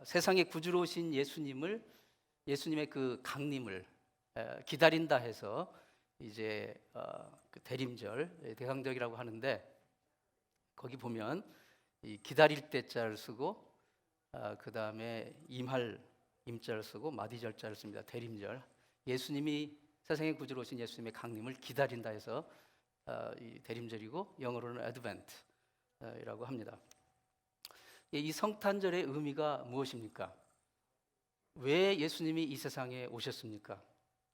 세상에 구주로 오신 예수님의 그 강림을 기다린다 해서 이제 그 대림절, 대강절이라고 하는데, 거기 보면 이 기다릴 때자를 쓰고 그 다음에 임할 임자를 쓰고 마디절자를 씁니다. 대림절. 예수님이 세상에 구주로 오신 예수님의 강림을 기다린다 해서 이 대림절이고, 영어로는 애드벤트라고 합니다. 이 성탄절의 의미가 무엇입니까? 왜 예수님이 이 세상에 오셨습니까?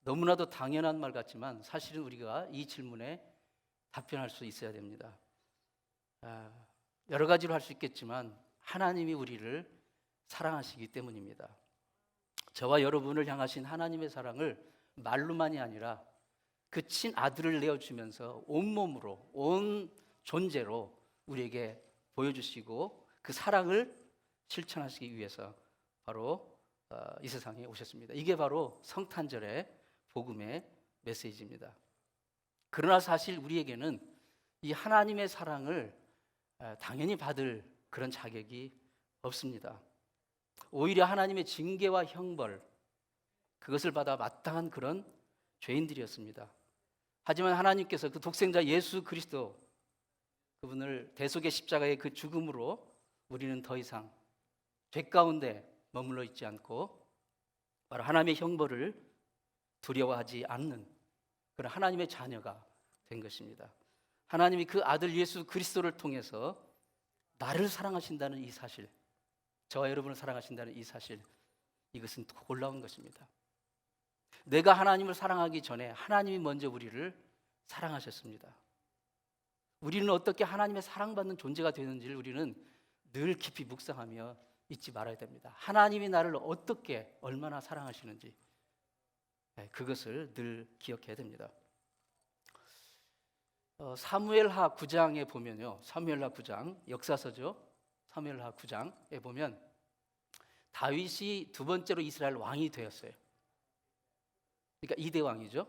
너무나도 당연한 말 같지만 사실은 우리가 이 질문에 답변할 수 있어야 됩니다. 여러 가지로 할 수 있겠지만 하나님이 우리를 사랑하시기 때문입니다. 저와 여러분을 향하신 하나님의 사랑을 말로만이 아니라 그 친아들을 내어주면서 온몸으로, 온 존재로 우리에게 보여주시고 그 사랑을 실천하시기 위해서 바로 이 세상에 오셨습니다. 이게 바로 성탄절의 복음의 메시지입니다. 그러나 사실 우리에게는 이 하나님의 사랑을 당연히 받을 그런 자격이 없습니다. 오히려 하나님의 징계와 형벌, 그것을 받아 마땅한 그런 죄인들이었습니다. 하지만 하나님께서 그 독생자 예수 그리스도, 그분을 대속의 십자가의 그 죽음으로 우리는 더 이상 죄 가운데 머물러 있지 않고 바로 하나님의 형벌을 두려워하지 않는 그런 하나님의 자녀가 된 것입니다. 하나님이 그 아들 예수 그리스도를 통해서 나를 사랑하신다는 이 사실, 저와 여러분을 사랑하신다는 이 사실, 이것은 놀라운 것입니다. 내가 하나님을 사랑하기 전에 하나님이 먼저 우리를 사랑하셨습니다. 우리는 어떻게 하나님의 사랑받는 존재가 되는지를 우리는 늘 깊이 묵상하며 잊지 말아야 됩니다. 하나님이 나를 어떻게 얼마나 사랑하시는지 그것을 늘 기억해야 됩니다. 사무엘하 9장에 보면요, 사무엘하 9장 역사서죠. 사무엘하 9장에 보면 다윗이 두 번째로 이스라엘 왕이 되었어요. 그러니까 2대 왕이죠.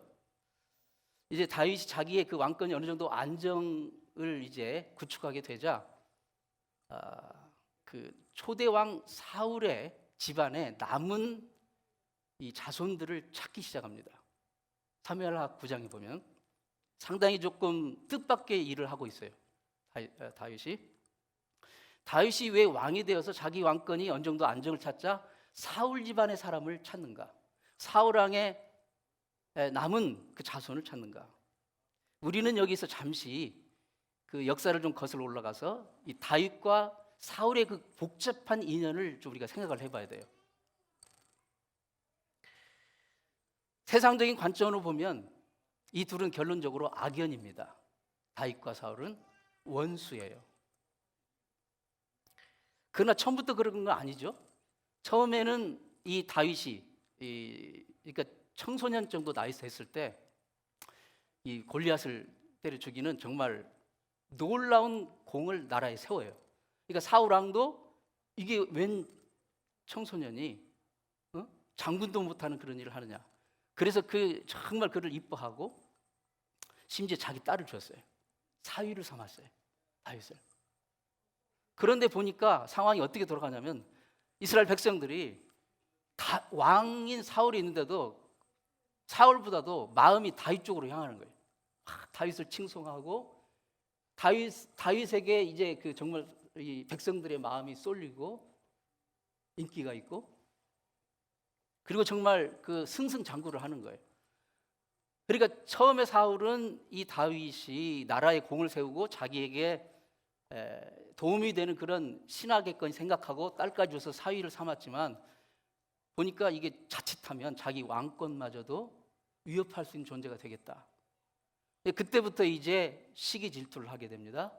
이제 다윗이 자기의 그 왕권이 어느 정도 안정을 이제 구축하게 되자 그 초대왕 사울의 집안에 남은 이 자손들을 찾기 시작합니다. 사무엘하 9장에 보면 상당히 조금 뜻밖의 일을 하고 있어요. 다윗이 왜 왕이 되어서 자기 왕권이 어느 정도 안정을 찾자 사울 집안의 사람을 찾는가? 사울 왕의 남은 그 자손을 찾는가? 우리는 여기서 잠시 그 역사를 좀 거슬러 올라가서 이 다윗과 사울의 그 복잡한 인연을 좀 우리가 생각을 해봐야 돼요. 세상적인 관점으로 보면 이 둘은 결론적으로 악연입니다. 다윗과 사울은 원수예요. 그러나 처음부터 그런 건 아니죠. 처음에는 이 다윗이 그러니까 청소년 정도 나이 됐을 때 이 골리앗을 때려 죽이는 정말 놀라운 공을 나라에 세워요. 그러니까 사울 왕도 이게 웬 청소년이 장군도 못하는 그런 일을 하느냐. 그래서 정말 그를 이뻐하고 심지어 자기 딸을 줬어요. 사위를 삼았어요, 다윗을. 그런데 보니까 상황이 어떻게 돌아가냐면 이스라엘 백성들이 다 왕인 사울이 있는데도 사울보다도 마음이 다윗 쪽으로 향하는 거예요. 다윗을 칭송하고 다윗에게 이제 그 정말 이 백성들의 마음이 쏠리고 인기가 있고, 그리고 정말 그 승승장구를 하는 거예요. 그러니까 처음에 사울은 이 다윗이 나라의 공을 세우고 자기에게 도움이 되는 그런 신하겠거니 생각하고 딸까지 줘서 사위를 삼았지만 보니까 이게 자칫하면 자기 왕권마저도 위협할 수 있는 존재가 되겠다. 그때부터 이제 시기 질투를 하게 됩니다.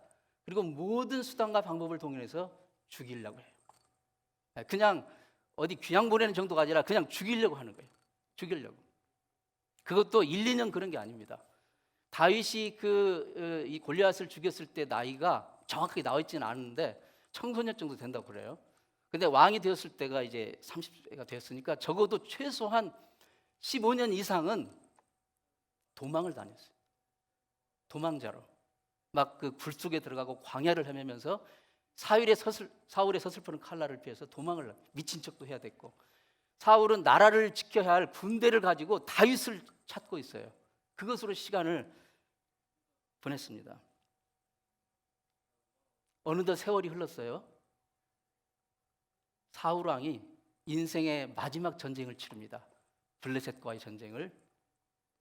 그리고 모든 수단과 방법을 동원해서 죽이려고 해요. 그냥 어디 귀양 보내는 정도가 아니라 그냥 죽이려고 하는 거예요. 죽이려고. 그것도 1, 2년 그런 게 아닙니다. 다윗이 이 골리앗을 죽였을 때 나이가 정확하게 나와 있지는 않은데 청소년 정도 된다고 그래요. 근데 왕이 되었을 때가 이제 30세가 되었으니까 적어도 최소한 15년 이상은 도망을 다녔어요. 도망자로 막 그 굴 속에 들어가고 광야를 헤매면서 사울의 서슬프는 칼날을 피해서 도망을 미친 척도 해야 됐고, 사울은 나라를 지켜야 할 군대를 가지고 다윗을 찾고 있어요. 그것으로 시간을 보냈습니다. 어느덧 세월이 흘렀어요. 사울 왕이 인생의 마지막 전쟁을 치릅니다. 블레셋과의 전쟁을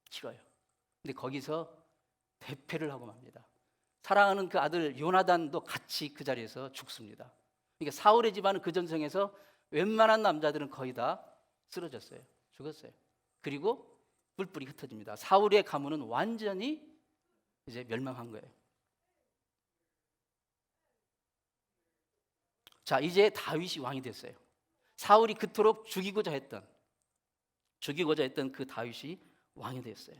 치러요. 근데 거기서 대패를 하고 맙니다. 사랑하는 그 아들 요나단도 같이 그 자리에서 죽습니다. 그러니까 사울의 집안은 그 전쟁에서 웬만한 남자들은 거의 다 쓰러졌어요. 죽었어요. 그리고 뿔뿔이 흩어집니다. 사울의 가문은 완전히 이제 멸망한 거예요. 자, 이제 다윗이 왕이 됐어요. 사울이 그토록 죽이고자 했던 그 다윗이 왕이 됐어요.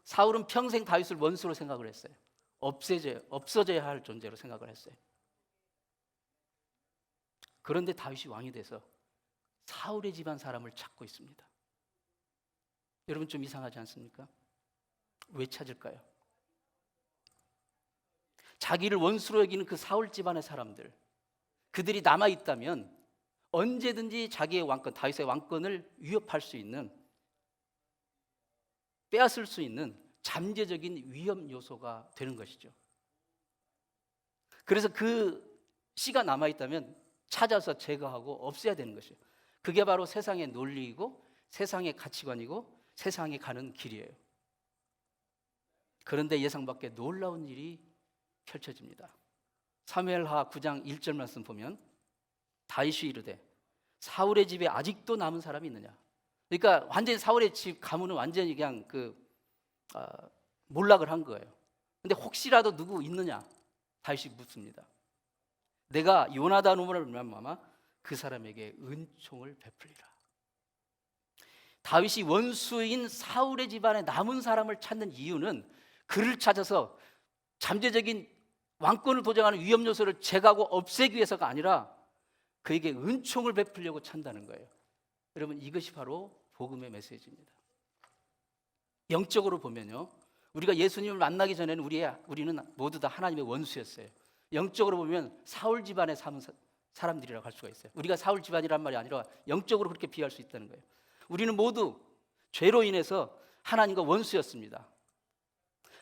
사울은 평생 다윗을 원수로 생각을 했어요. 없어져야 할 존재로 생각을 했어요. 그런데 다윗이 왕이 돼서 사울의 집안 사람을 찾고 있습니다. 여러분 좀 이상하지 않습니까? 왜 찾을까요? 자기를 원수로 여기는 그 사울 집안의 사람들, 그들이 남아있다면 언제든지 자기의 왕권, 다윗의 왕권을 위협할 수 있는, 빼앗을 수 있는 잠재적인 위험 요소가 되는 것이죠. 그래서 그 씨가 남아있다면 찾아서 제거하고 없애야 되는 것이에요. 그게 바로 세상의 논리이고 세상의 가치관이고 세상에 가는 길이에요. 그런데 예상 밖의 놀라운 일이 펼쳐집니다. 사무엘하 9장 1절 말씀 보면 다윗이 이르되 사울의 집에 아직도 남은 사람이 있느냐. 그러니까 완전히 사울의 집 가문은 완전히 그냥 몰락을 한 거예요. 근데 혹시라도 누구 있느냐 다윗이 묻습니다. 내가 요나단 후문을 말미암아 그 사람에게 은총을 베풀리라. 다윗이 원수인 사울의 집안에 남은 사람을 찾는 이유는 그를 찾아서 잠재적인 왕권을 도전하는 위험 요소를 제거하고 없애기 위해서가 아니라 그에게 은총을 베풀려고 찾는다는 거예요. 여러분, 이것이 바로 복음의 메시지입니다. 영적으로 보면요, 우리가 예수님을 만나기 전에는 우리는 모두 다 하나님의 원수였어요. 영적으로 보면 사울 집안에 사는 사람들이라고 할 수가 있어요. 우리가 사울 집안이란 말이 아니라 영적으로 그렇게 비유할 수 있다는 거예요. 우리는 모두 죄로 인해서 하나님과 원수였습니다.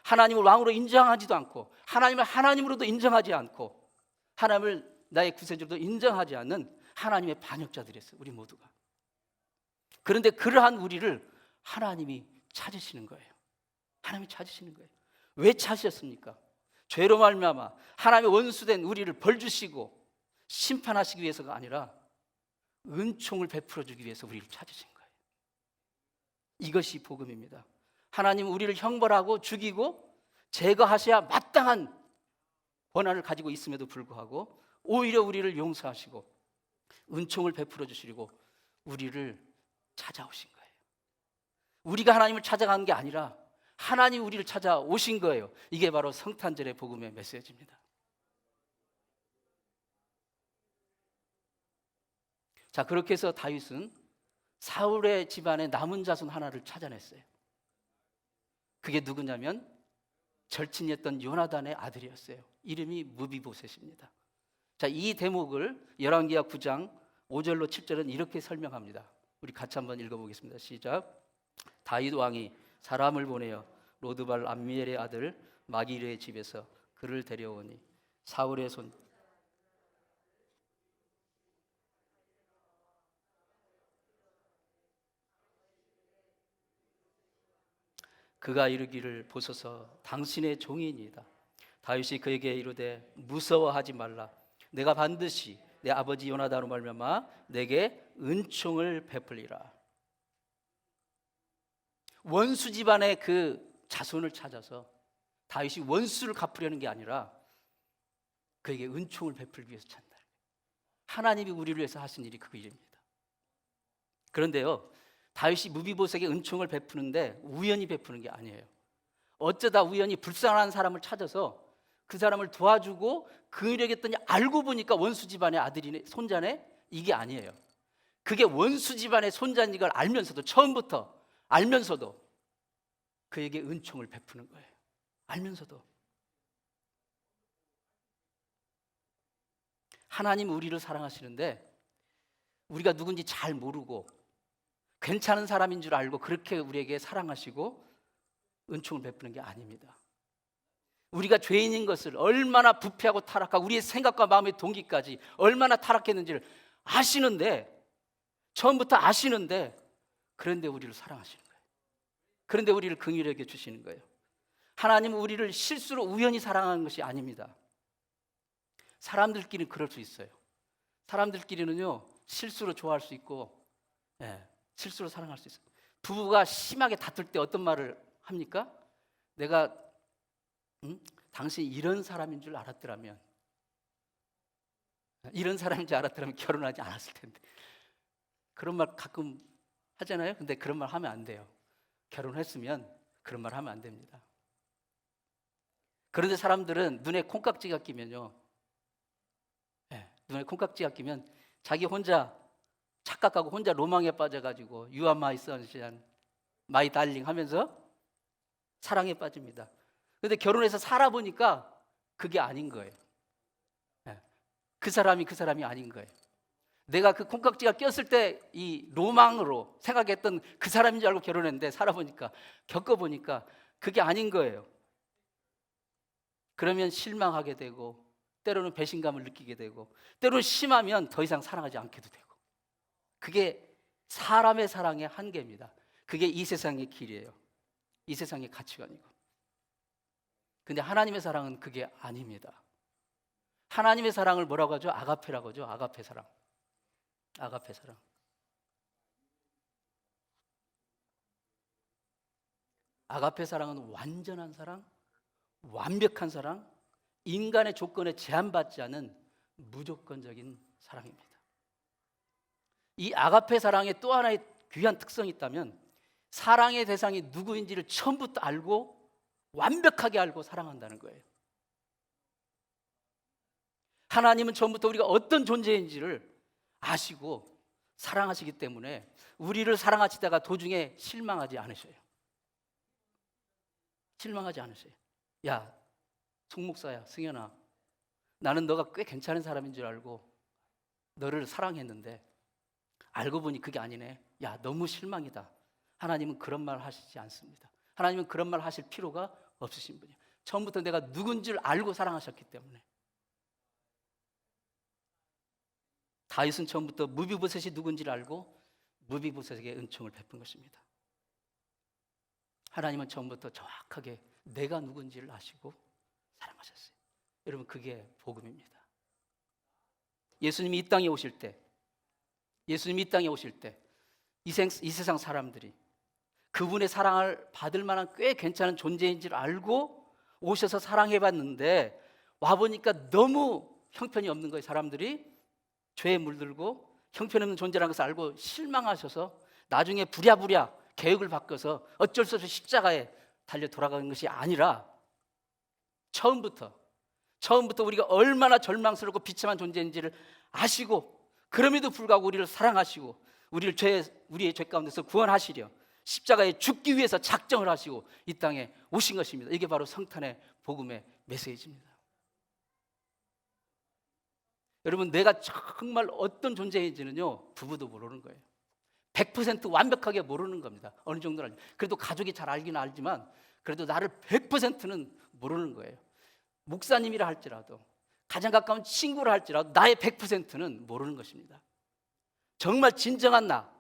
하나님을 왕으로 인정하지도 않고 하나님을 하나님으로도 인정하지 않고 하나님을 나의 구세주로도 인정하지 않는 하나님의 반역자들이었어요. 우리 모두가. 그런데 그러한 우리를 하나님이 찾으시는 거예요. 하나님이 찾으시는 거예요. 왜 찾으셨습니까? 죄로 말미암아 하나님의 원수된 우리를 벌주시고 심판하시기 위해서가 아니라 은총을 베풀어 주기 위해서 우리를 찾으신 거예요. 이것이 복음입니다. 하나님은 우리를 형벌하고 죽이고 제거하셔야 마땅한 권한을 가지고 있음에도 불구하고 오히려 우리를 용서하시고 은총을 베풀어 주시려고 우리를 찾아오신 거예요. 우리가 하나님을 찾아간 게 아니라 하나님이 우리를 찾아오신 거예요. 이게 바로 성탄절의 복음의 메시지입니다. 자, 그렇게 해서 다윗은 사울의 집안의 남은 자손 하나를 찾아냈어요. 그게 누구냐면 절친이었던 요나단의 아들이었어요. 이름이 무비보셋입니다. 자, 이 대목을 열왕기하 9장 5절로 7절은 이렇게 설명합니다. 우리 같이 한번 읽어보겠습니다. 시작. 다윗 왕이 사람을 보내어 로드발 암미엘의 아들 마기르의 집에서 그를 데려오니 사울의 손 그가 이르기를 보소서 당신의 종이니이다. 다윗이 그에게 이르되 무서워하지 말라. 내가 반드시 내 아버지 요나단으로 말미암아 내게 은총을 베풀리라. 원수 집안의 그 자손을 찾아서 다윗이 원수를 갚으려는 게 아니라 그에게 은총을 베풀기 위해서 찾는다. 하나님이 우리를 위해서 하신 일이 그 일입니다. 그런데요, 다윗이 무비보셋에게 은총을 베푸는데 우연히 베푸는 게 아니에요. 어쩌다 우연히 불쌍한 사람을 찾아서 그 사람을 도와주고 그 일을 했더니 알고 보니까 원수 집안의 아들이네, 손자네. 이게 아니에요. 그게 원수 집안의 손자인 걸 알면서도, 처음부터 알면서도 그에게 은총을 베푸는 거예요. 알면서도. 하나님 우리를 사랑하시는데 우리가 누군지 잘 모르고 괜찮은 사람인 줄 알고 그렇게 우리에게 사랑하시고 은총을 베푸는 게 아닙니다. 우리가 죄인인 것을, 얼마나 부패하고 타락하고 우리의 생각과 마음의 동기까지 얼마나 타락했는지를 아시는데, 처음부터 아시는데, 그런데 우리를 사랑하시는 거예요. 그런데 우리를 긍휼히 여겨 주시는 거예요. 하나님은 우리를 실수로 우연히 사랑하는 것이 아닙니다. 사람들끼리는 그럴 수 있어요. 사람들끼리는요, 실수로 좋아할 수 있고, 실수로 사랑할 수 있어요. 부부가 심하게 다툴 때 어떤 말을 합니까? 내가 당신이 이런 사람인 줄 알았더라면, 이런 사람인 줄 알았더라면 결혼하지 않았을 텐데. 그런 말 가끔 하잖아요. 근데 그런 말 하면 안 돼요. 결혼했으면 그런 말 하면 안 됩니다. 그런데 사람들은 눈에 콩깍지가 끼면요, 눈에 콩깍지가 끼면 자기 혼자 착각하고 혼자 로망에 빠져가지고 You are my sunshine, my darling 하면서 사랑에 빠집니다. 그런데 결혼해서 살아보니까 그게 아닌 거예요. 그 사람이 아닌 거예요. 내가 그 콩깍지가 꼈을 때 이 로망으로 생각했던 그 사람인 줄 알고 결혼했는데 살아보니까, 겪어보니까 그게 아닌 거예요. 그러면 실망하게 되고, 때로는 배신감을 느끼게 되고, 때로는 심하면 더 이상 사랑하지 않게도 되고, 그게 사람의 사랑의 한계입니다. 그게 이 세상의 길이에요. 이 세상의 가치관이고. 근데 하나님의 사랑은 그게 아닙니다. 하나님의 사랑을 뭐라고 하죠? 아가페라고 하죠. 아가페 사랑. 아가페 사랑. 아가페 사랑은 완전한 사랑, 완벽한 사랑, 인간의 조건에 제한받지 않은 무조건적인 사랑입니다. 이 아가페 사랑의 또 하나의 귀한 특성이 있다면, 사랑의 대상이 누구인지를 처음부터 알고 완벽하게 알고 사랑한다는 거예요. 하나님은 처음부터 우리가 어떤 존재인지를 아시고 사랑하시기 때문에 우리를 사랑하시다가 도중에 실망하지 않으셔요. 실망하지 않으셔요. 야, 송목사야, 승현아, 나는 너가 꽤 괜찮은 사람인 줄 알고 너를 사랑했는데 알고 보니 그게 아니네. 야, 너무 실망이다. 하나님은 그런 말 하시지 않습니다. 하나님은 그런 말 하실 필요가 없으신 분이에요. 처음부터 내가 누군 줄 알고 사랑하셨기 때문에. 다윗은 처음부터 무비보셋이 누군지를 알고 무비보셋에게 은총을 베푼 것입니다. 하나님은 처음부터 정확하게 내가 누군지를 아시고 사랑하셨어요. 여러분, 그게 복음입니다. 예수님이 이 땅에 오실 때, 이 세상 사람들이 그분의 사랑을 받을 만한 꽤 괜찮은 존재인지를 알고 오셔서 사랑해봤는데 와보니까 너무 형편이 없는 거예요. 사람들이 죄에 물들고 형편없는 존재라는 것을 알고 실망하셔서 나중에 부랴부랴 계획을 바꿔서 어쩔 수 없이 십자가에 달려 돌아가는 것이 아니라, 처음부터 우리가 얼마나 절망스럽고 비참한 존재인지를 아시고, 그럼에도 불구하고 우리를 사랑하시고 우리의 죄 가운데서 구원하시려 십자가에 죽기 위해서 작정을 하시고 이 땅에 오신 것입니다. 이게 바로 성탄의 복음의 메시지입니다. 여러분, 내가 정말 어떤 존재인지는요, 부부도 모르는 거예요. 100% 완벽하게 모르는 겁니다. 어느 정도는 알죠. 그래도 가족이 잘 알기는 알지만 그래도 나를 100%는 모르는 거예요. 목사님이라 할지라도, 가장 가까운 친구라 할지라도 나의 100%는 모르는 것입니다. 정말 진정한 나,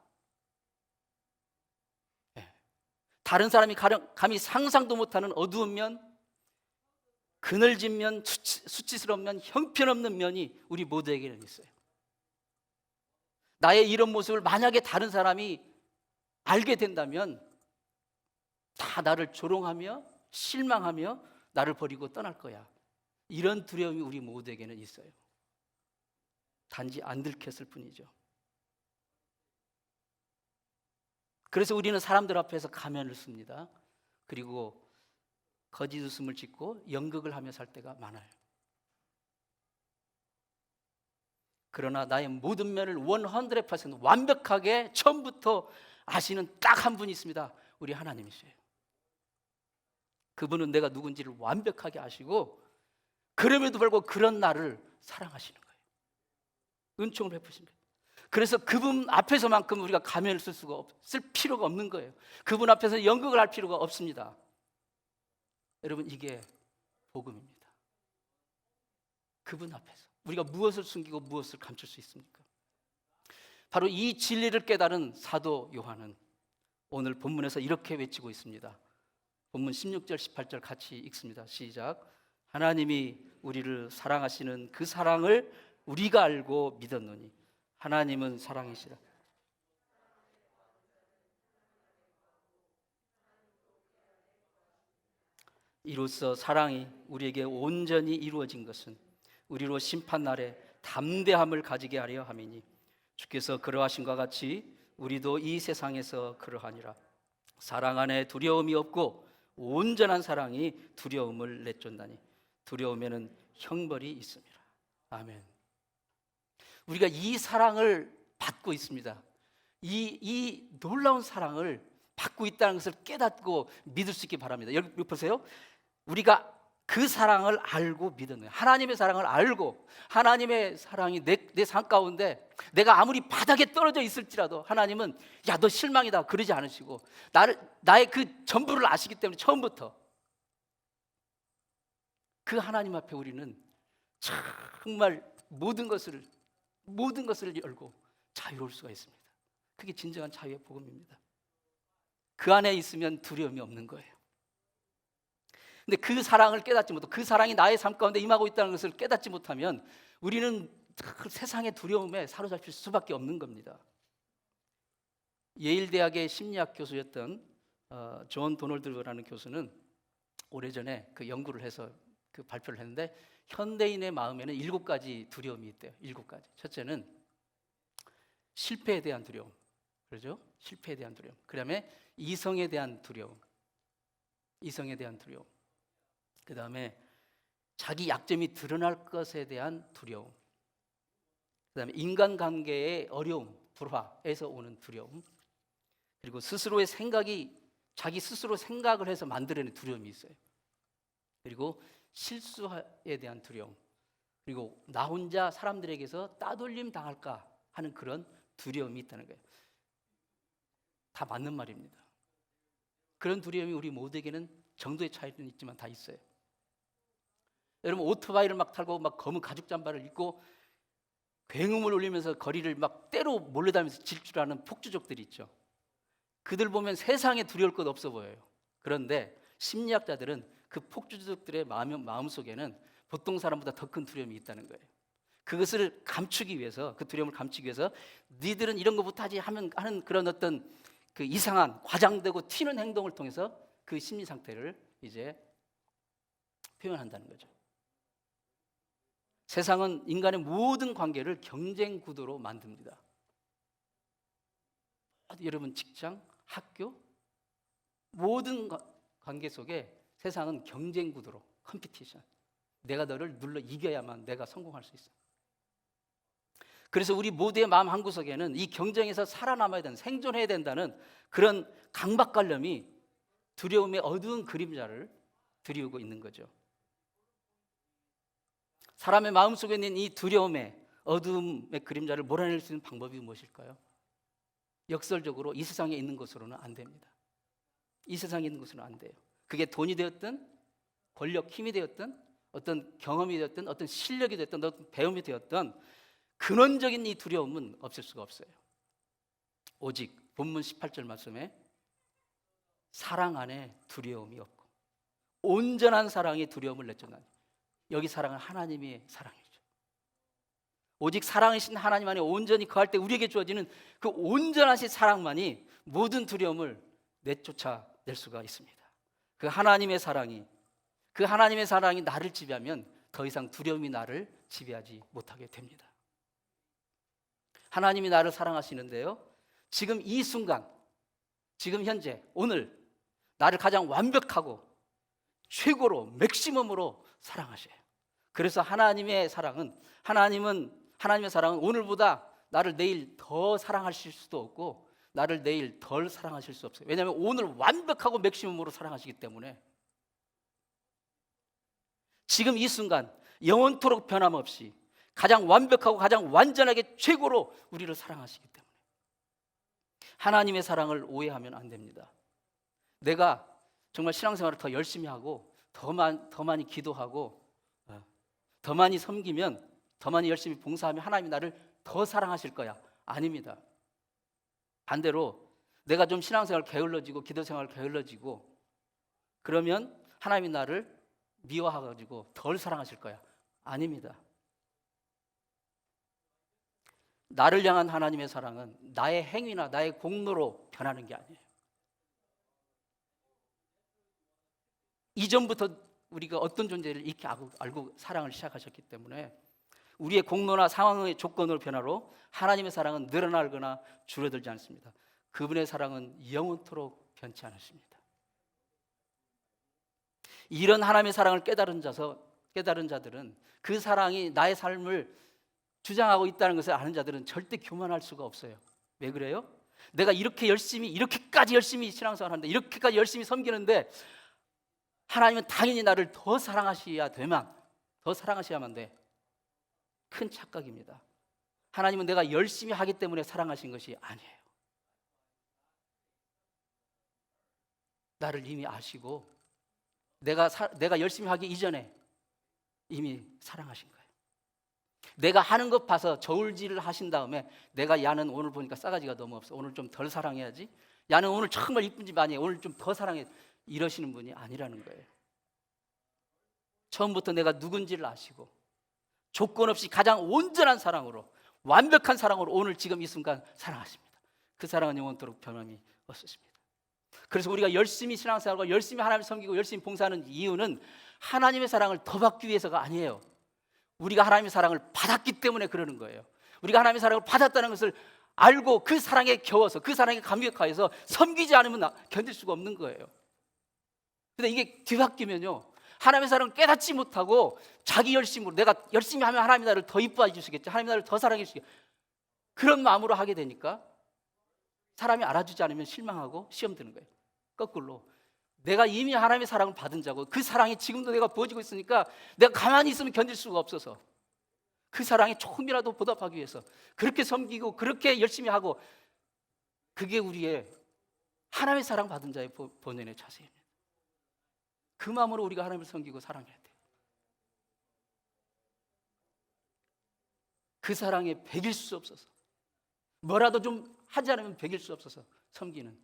다른 사람이 감히 상상도 못하는 어두운 면, 그늘진 면, 수치스러운 면, 형편없는 면이 우리 모두에게는 있어요. 나의 이런 모습을 만약에 다른 사람이 알게 된다면 다 나를 조롱하며 실망하며 나를 버리고 떠날 거야. 이런 두려움이 우리 모두에게는 있어요. 단지 안 들켰을 뿐이죠. 그래서 우리는 사람들 앞에서 가면을 씁니다. 그리고 거짓 웃음을 짓고 연극을 하며 살 때가 많아요. 그러나 나의 모든 면을 100% 완벽하게 처음부터 아시는 딱 한 분이 있습니다. 우리 하나님이세요. 그분은 내가 누군지를 완벽하게 아시고 그럼에도 불구하고 그런 나를 사랑하시는 거예요. 은총을 베푸신 거예요. 그래서 그분 앞에서만큼 우리가 가면을 쓸 필요가 없는 거예요. 그분 앞에서 연극을 할 필요가 없습니다. 여러분, 이게 복음입니다. 그분 앞에서 우리가 무엇을 숨기고 무엇을 감출 수 있습니까? 바로 이 진리를 깨달은 사도 요한은 오늘 본문에서 이렇게 외치고 있습니다. 본문 16절 18절 같이 읽습니다. 시작. 하나님이 우리를 사랑하시는 그 사랑을 우리가 알고 믿었노니 하나님은 사랑이시라. 이로써 사랑이 우리에게 온전히 이루어진 것은 우리로 심판날에 담대함을 가지게 하려 함이니 주께서 그러하신과 같이 우리도 이 세상에서 그러하니라. 사랑 안에 두려움이 없고 온전한 사랑이 두려움을 내쫓나니 두려움에는 형벌이 있습니다. 아멘. 우리가 이 사랑을 받고 있습니다. 이 놀라운 사랑을 받고 있다는 것을 깨닫고 믿을 수 있기 바랍니다. 여기 보세요. 우리가 그 사랑을 알고 믿었네요. 하나님의 사랑을 알고 하나님의 사랑이 내 삶 가운데 내가 아무리 바닥에 떨어져 있을지라도 하나님은 야, 너 실망이다 그러지 않으시고 나의 그 전부를 아시기 때문에 처음부터 그 하나님 앞에 우리는 정말 모든 것을 열고 자유로울 수가 있습니다. 그게 진정한 자유의 복음입니다. 그 안에 있으면 두려움이 없는 거예요. 근데 그 사랑을 깨닫지 못하고 그 사랑이 나의 삶 가운데 임하고 있다는 것을 깨닫지 못하면 우리는 그 세상의 두려움에 사로잡힐 수밖에 없는 겁니다. 예일대학의 심리학 교수였던 존 도널드라는 교수는 오래전에 그 연구를 해서 그 발표를 했는데 현대인의 마음에는 7가지 두려움이 있대요. 7가지. 첫째는 실패에 대한 두려움. 그렇죠? 실패에 대한 두려움. 그다음에 이성에 대한 두려움. 그 다음에 자기 약점이 드러날 것에 대한 두려움. 그 다음에 인간관계의 어려움, 불화에서 오는 두려움. 그리고 자기 스스로 생각을 해서 만들어내는 두려움이 있어요. 그리고 실수에 대한 두려움. 그리고 나 혼자 사람들에게서 따돌림 당할까 하는 그런 두려움이 있다는 거예요. 다 맞는 말입니다. 그런 두려움이 우리 모두에게는 정도의 차이는 있지만 다 있어요. 여러분, 오토바이를 막 타고 막 검은 가죽 잠바를 입고 굉음을 울리면서 거리를 막 때로 몰려다니면서 질주하는 폭주족들이 있죠. 그들 보면 세상에 두려울 것 없어 보여요. 그런데 심리학자들은 그 폭주족들의 마음속에는 보통 사람보다 더 큰 두려움이 있다는 거예요. 그것을 감추기 위해서, 그 두려움을 감추기 위해서 니들은 이런 거 못하지 하는 그런 어떤 그 이상한 과장되고 튀는 행동을 통해서 그 심리 상태를 이제 표현한다는 거죠. 세상은 인간의 모든 관계를 경쟁 구도로 만듭니다. 여러분, 직장, 학교, 모든 관계 속에 세상은 경쟁 구도로, 컴피티션. 내가 너를 눌러 이겨야만 내가 성공할 수 있어. 그래서 우리 모두의 마음 한구석에는 이 경쟁에서 살아남아야 되는, 생존해야 된다는 그런 강박관념이 두려움의 어두운 그림자를 드리우고 있는 거죠. 사람의 마음속에 있는 이 두려움의 어두움의 그림자를 몰아낼 수 있는 방법이 무엇일까요? 역설적으로 이 세상에 있는 것으로는 안 됩니다. 이 세상에 있는 것으로는 안 돼요. 그게 돈이 되었든 권력, 힘이 되었든 어떤 경험이 되었든 어떤 실력이 되었든 어떤 배움이 되었든 근원적인 이 두려움은 없을 수가 없어요. 오직 본문 18절 말씀에 사랑 안에 두려움이 없고 온전한 사랑이 두려움을 내쫓나니, 여기 사랑은 하나님의 사랑이죠. 오직 사랑이신 하나님 안에 온전히 거할 때 우리에게 주어지는 그 온전하신 사랑만이 모든 두려움을 내쫓아낼 수가 있습니다. 그 하나님의 사랑이 나를 지배하면 더 이상 두려움이 나를 지배하지 못하게 됩니다. 하나님이 나를 사랑하시는데요, 지금 이 순간, 지금 현재, 오늘 나를 가장 완벽하고 최고로 맥시멈으로 사랑하셔요. 그래서 하나님의 사랑은 오늘보다 나를 내일 더 사랑하실 수도 없고 나를 내일 덜 사랑하실 수 없어요. 왜냐하면 오늘 완벽하고 맥시멈으로 사랑하시기 때문에 지금 이 순간 영원토록 변함없이 가장 완벽하고 가장 완전하게 최고로 우리를 사랑하시기 때문에 하나님의 사랑을 오해하면 안 됩니다. 내가 정말 신앙생활을 더 열심히 하고 더 많이 기도하고 더 많이 섬기면, 더 많이 열심히 봉사하면 하나님이 나를 더 사랑하실 거야. 아닙니다. 반대로 내가 좀 신앙생활 게을러지고 기도생활 게을러지고 그러면 하나님이 나를 미워해가지고 덜 사랑하실 거야. 아닙니다. 나를 향한 하나님의 사랑은 나의 행위나 나의 공로로 변하는 게 아니에요. 이전부터 우리가 어떤 존재를 이렇게 알고 사랑을 시작하셨기 때문에 우리의 공로나 상황의 조건으로 변화로 하나님의 사랑은 늘어나거나 줄어들지 않습니다. 그분의 사랑은 영원토록 변치 않으십니다. 이런 하나님의 사랑을 깨달은 자들은 그 사랑이 나의 삶을 주장하고 있다는 것을 아는 자들은 절대 교만할 수가 없어요. 왜 그래요? 내가 이렇게까지 열심히 신앙생활하는데, 이렇게까지 열심히 섬기는데 하나님은 당연히 나를 더 사랑하셔야만 돼. 큰 착각입니다. 하나님은 내가 열심히 하기 때문에 사랑하신 것이 아니에요. 나를 이미 아시고 내가 열심히 하기 이전에 이미 사랑하신 거예요. 내가 하는 것 봐서 저울질을 하신 다음에 야는 오늘 보니까 싸가지가 너무 없어, 오늘 좀 덜 사랑해야지, 야는 오늘 정말 이쁜 집 아니에요, 오늘 좀 더 사랑해, 이러시는 분이 아니라는 거예요. 처음부터 내가 누군지를 아시고 조건 없이 가장 온전한 사랑으로, 완벽한 사랑으로 오늘 지금 이 순간 사랑하십니다. 그 사랑은 영원토록 변함이 없으십니다. 그래서 우리가 열심히 신앙생활하고 열심히 하나님을 섬기고 열심히 봉사하는 이유는 하나님의 사랑을 더 받기 위해서가 아니에요. 우리가 하나님의 사랑을 받았기 때문에 그러는 거예요. 우리가 하나님의 사랑을 받았다는 것을 알고 그 사랑에 겨워서, 그 사랑에 감격하여서 섬기지 않으면 견딜 수가 없는 거예요. 근데 이게 뒤바뀌면요, 하나님의 사랑을 깨닫지 못하고 자기 열심으로, 내가 열심히 하면 하나님이 나를 더 이뻐해 주시겠지, 하나님이 나를 더 사랑해 주시겠지, 그런 마음으로 하게 되니까 사람이 알아주지 않으면 실망하고 시험 드는 거예요. 거꾸로 내가 이미 하나님의 사랑을 받은 자고 그 사랑이 지금도 내가 부어지고 있으니까 내가 가만히 있으면 견딜 수가 없어서 그 사랑에 조금이라도 보답하기 위해서 그렇게 섬기고 그렇게 열심히 하고, 그게 우리의 하나님의 사랑 받은 자의 본연의 자세입니다. 그 마음으로 우리가 하나님을 섬기고 사랑해야 돼요. 그 사랑에 배길 수 없어서, 뭐라도 좀 하지 않으면 배길 수 없어서 섬기는,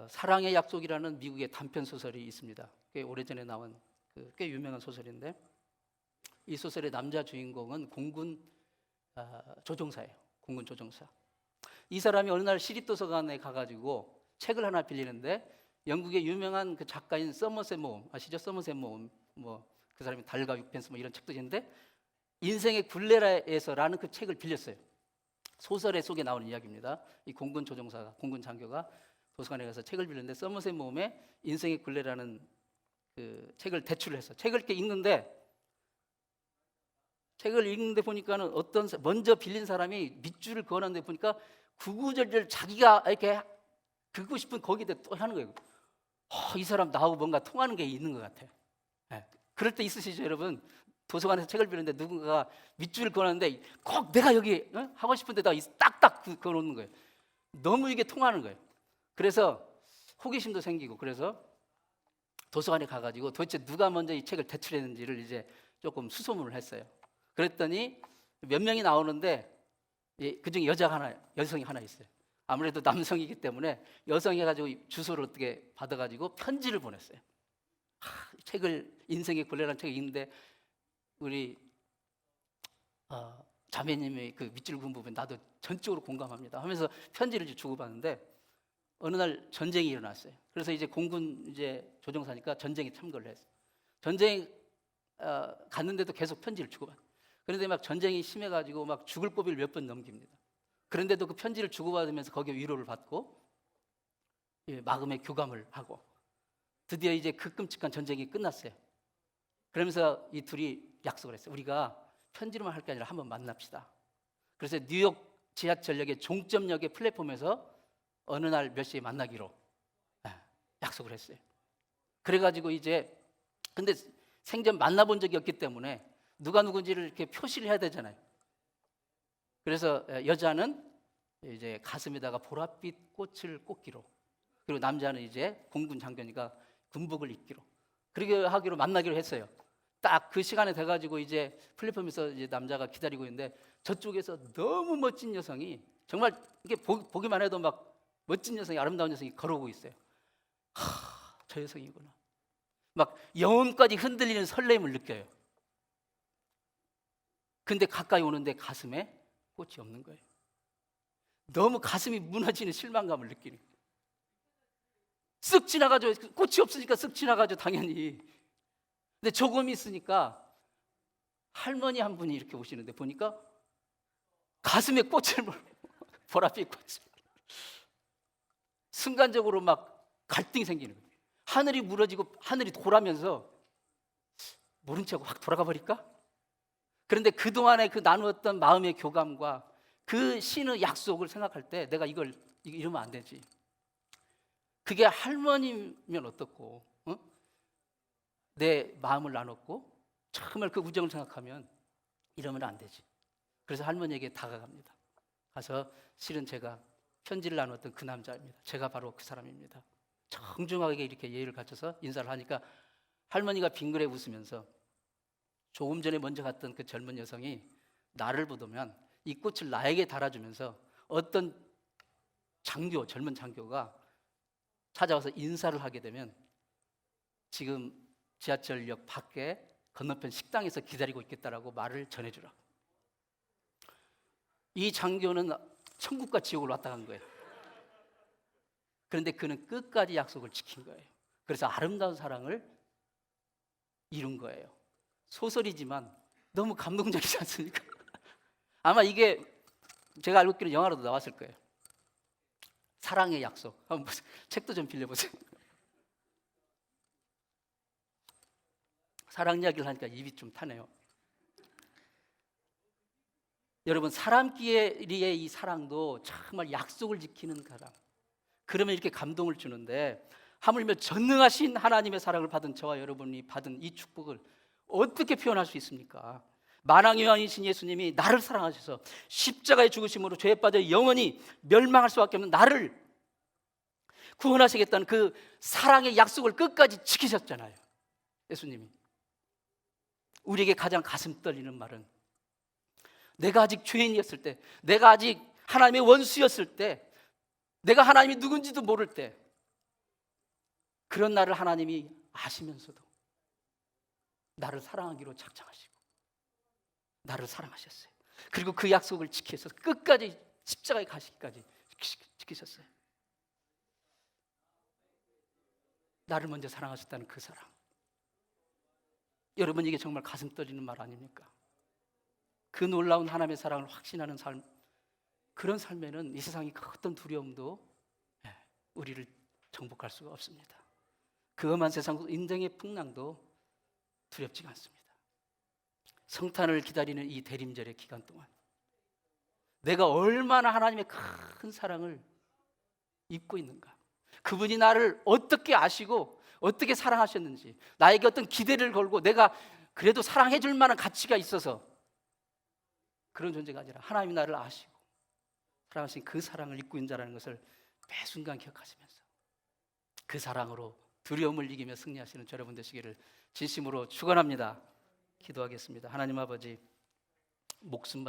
사랑의 약속이라는 미국의 단편 소설이 있습니다. 꽤 오래전에 나온 꽤 유명한 소설인데, 이 소설의 남자 주인공은 공군 조종사예요. 공군 조종사. 이 사람이 어느 날 시립도서관에 가가지고 책을 하나 빌리는데, 영국의 유명한 그 작가인 서머셋 모음 아시죠? 서머셋 모음, 그 사람이 달과 육펜스 이런 책도 있는데, 인생의 굴레라에서라는 그 책을 빌렸어요. 소설의 속에 나오는 이야기입니다. 이 공군 조종사가, 공군 장교가 도서관에 가서 책을 빌렸는데, 서머셋 모음의 인생의 굴레라는 그 책을 대출을 해서 책을 이렇게 읽는데 보니까는 먼저 빌린 사람이 밑줄을 그어놨는데 보니까 구구절절 자기가 이렇게 긁고 싶은 거기에 또 하는 거예요. 이 사람 나하고 뭔가 통하는 게 있는 것 같아요. 네. 그럴 때 있으시죠, 여러분? 도서관에서 책을 빌렸는데 누군가가 밑줄을 그어놨는데 꼭 내가 여기 하고 싶은 데다 딱딱 그어놓는 거예요. 너무 이게 통하는 거예요. 그래서 호기심도 생기고, 그래서 도서관에 가가지고 도대체 누가 먼저 이 책을 대출했는지를 이제 조금 수소문을 했어요. 그랬더니 몇 명이 나오는데 그중에 여성이 하나 있어요. 아무래도 남성이기 때문에 여성이 해가지고 주소를 어떻게 받아가지고 편지를 보냈어요. 인생의 굴레라는 책을 읽는데 우리 자매님의 그 밑줄 그은 부분 나도 전적으로 공감합니다 하면서 편지를 주고받는데, 어느 날 전쟁이 일어났어요. 그래서 이제 공군 조종사니까 전쟁에 참가를 했어요. 전쟁에 갔는데도 계속 편지를 주고받아요. 그런데 막 전쟁이 심해가지고 막 죽을 고비를 몇 번 넘깁니다. 그런데도 그 편지를 주고받으면서 거기에 위로를 받고 마음의 교감을 하고, 드디어 이제 그 끔찍한 전쟁이 끝났어요. 그러면서 이 둘이 약속을 했어요. 우리가 편지로만 할 게 아니라 한번 만납시다. 그래서 뉴욕 지하철역의 종점역의 플랫폼에서 어느 날 몇 시에 만나기로 약속을 했어요. 그래가지고 이제 근데 생전 만나본 적이 없기 때문에 누가 누군지를 이렇게 표시를 해야 되잖아요. 그래서 여자는 이제 가슴에다가 보랏빛 꽃을 꽂기로, 그리고 남자는 이제 공군 장교니까 군복을 입기로, 그렇게 하기로 만나기로 했어요. 딱 그 시간에 돼가지고 이제 플랫폼에서 이제 남자가 기다리고 있는데 저쪽에서 너무 멋진 여성이, 정말 이게 보기만 해도 막 멋진 여성이, 아름다운 여성이 걸어오고 있어요. 저 여성이구나. 막 영혼까지 흔들리는 설렘을 느껴요. 근데 가까이 오는데 가슴에 꽃이 없는 거예요. 너무 가슴이 무너지는 실망감을 느끼는 거예요. 쓱 지나가죠. 꽃이 없으니까 쓱 지나가죠, 당연히. 근데 조금 있으니까 할머니 한 분이 이렇게 오시는데 보니까 가슴에 꽃을 보랏빛 꽃을, 순간적으로 막 갈등이 생기는 거예요. 하늘이 무너지고 하늘이 돌아면서 모른 척 확 돌아가 버릴까? 그런데 그동안에 그 나누었던 마음의 교감과 그 신의 약속을 생각할 때 내가 이러면 안 되지. 그게 할머니면 어떻고, 어? 내 마음을 나눴고 정말 그 우정을 생각하면 이러면 안 되지. 그래서 할머니에게 다가갑니다. 가서 실은 제가 편지를 나눴던 그 남자입니다. 제가 바로 그 사람입니다. 정중하게 이렇게 예의를 갖춰서 인사를 하니까 할머니가 빙그레 웃으면서 조금 전에 먼저 갔던 그 젊은 여성이 나를 보더면 이 꽃을 나에게 달아주면서 어떤 젊은 장교가 찾아와서 인사를 하게 되면 지금 지하철역 밖에 건너편 식당에서 기다리고 있겠다라고 말을 전해주라. 이 장교는 천국과 지옥을 왔다 간 거예요. 그런데 그는 끝까지 약속을 지킨 거예요. 그래서 아름다운 사랑을 이룬 거예요. 소설이지만 너무 감동적이지 않습니까? 아마 이게 제가 알고 있기로 영화로도 나왔을 거예요. 사랑의 약속. 한번 보세요. 책도 좀 빌려보세요. 사랑 이야기를 하니까 입이 좀 타네요. 여러분, 사람끼리의 이 사랑도 정말 약속을 지키는 사랑. 그러면 이렇게 감동을 주는데, 하물며 전능하신 하나님의 사랑을 받은 저와 여러분이 받은 이 축복을 어떻게 표현할 수 있습니까? 만왕의 왕이신 예수님이 나를 사랑하셔서 십자가에 죽으심으로 죄에 빠져 영원히 멸망할 수밖에 없는 나를 구원하시겠다는 그 사랑의 약속을 끝까지 지키셨잖아요. 예수님이. 우리에게 가장 가슴 떨리는 말은, 내가 아직 죄인이었을 때, 내가 아직 하나님의 원수였을 때, 내가 하나님이 누군지도 모를 때, 그런 나를 하나님이 아시면서도 나를 사랑하기로 작정하시고 나를 사랑하셨어요. 그리고 그 약속을 지켜서 끝까지 십자가에 가시기까지 지키셨어요. 나를 먼저 사랑하셨다는 그 사랑. 여러분, 이게 정말 가슴 떨리는 말 아닙니까? 그 놀라운 하나님의 사랑을 확신하는 삶, 그런 삶에는 이 세상의 어떤 두려움도 우리를 정복할 수가 없습니다. 그 험한 세상 인생의 풍랑도 두렵지가 않습니다. 성탄을 기다리는 이 대림절의 기간 동안 내가 얼마나 하나님의 큰 사랑을 입고 있는가, 그분이 나를 어떻게 아시고 어떻게 사랑하셨는지, 나에게 어떤 기대를 걸고 내가 그래도 사랑해 줄 만한 가치가 있어서 그런 존재가 아니라 하나님이 나를 아시고 사랑하신 그 사랑을 입고 있는 자라는 것을 매 순간 기억하시면서 그 사랑으로 두려움을 이기며 승리하시는 여러분 되시기를 진심으로 축원합니다. 기도하겠습니다. 하나님 아버지, 목숨